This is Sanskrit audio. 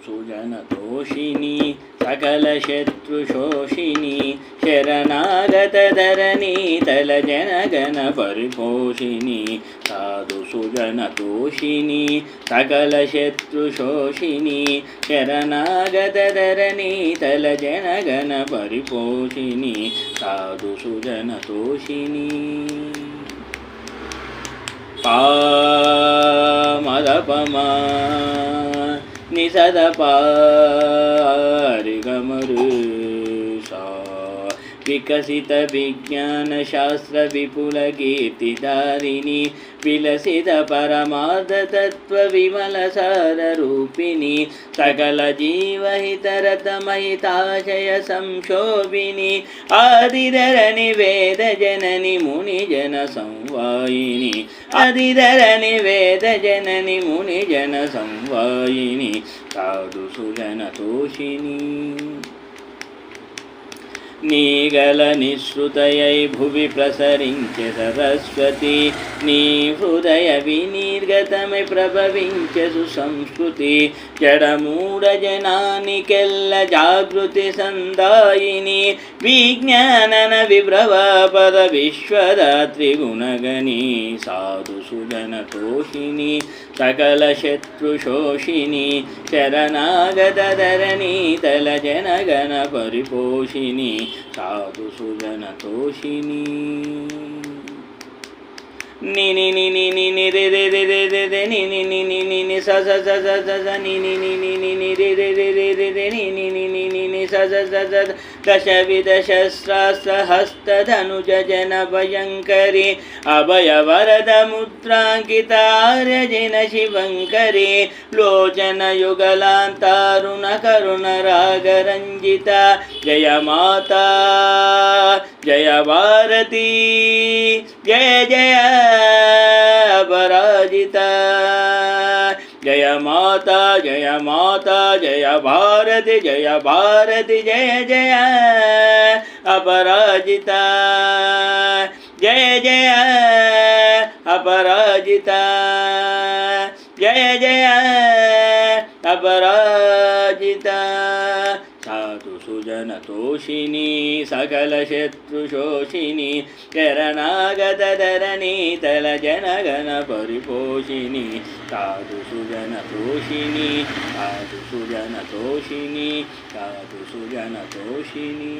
सुजनतोषिणी सकलशत्रुशोषिणी शरणागतधरणी तलजनगणपरिपोषिणी साधु सुजनतोषिणी सकलशत्रुशोषिणी शरणागतधरणी तलजनगणपरिपोषिणी साधु सुजनतोषिणी पामदपमा निसदपारिगमरे सा विकसित विज्ञान शास्त्र विपुल कीर्तिधारिणी विलसित परमार्थ तत्व विमल सार रूपिणी सकल जीवहितरत महिताशय संशोभिनी आदिधरणि वेद जननी मुनिजन संवायिनी आदिधरणि वेद जननी मुनिजन संवायिनी साधु सुजनतोषिणी नीगल निःश्रुतयै भुवि प्रसरिंचे सरस्वती नी हृदय विनिर्गतमै प्रभविंचे सुसंस्कृति जडमूढजनानिकेल्ल जागृति संदायिनी विज्ञानन विभ्रवपद विश्वदात्री गुणगणी साधु सुजनतोषिणी सकलशत्रुशोषिणी शरणागतधरणी तलजनगणपरिपोषिणी साधु सुजनतोषिणी नि नि नि नि नि नि रे रे रे रे रे रे नि नि नि नि नि नि स स स स स स नि नि नि नि नि नि रे रे रे रे रे रे नि नि नि नि नि नि स स स स दशविधशस्त्रास्त्रहस्तधनुज जन भयङ्करी अभयवरद मुद्राङ्कितार्यजिन शिवङ्करी लोचनयुगलान्तारुण करुण रागरञ्जिता जय माता जय भारती जय जय अपराजिता जय माता जय भारती जय जय अपराजिता जय जय अपराजिता जय जय अपराजिता साधु सुजनतोषिणी सकलशत्रुशोषिणी शरणागतधरणी तलजनगणपरिपोषिणी साधु सुजनतोषिणी साधु सुजनतोषिणी साधु सुजनतोषिणी।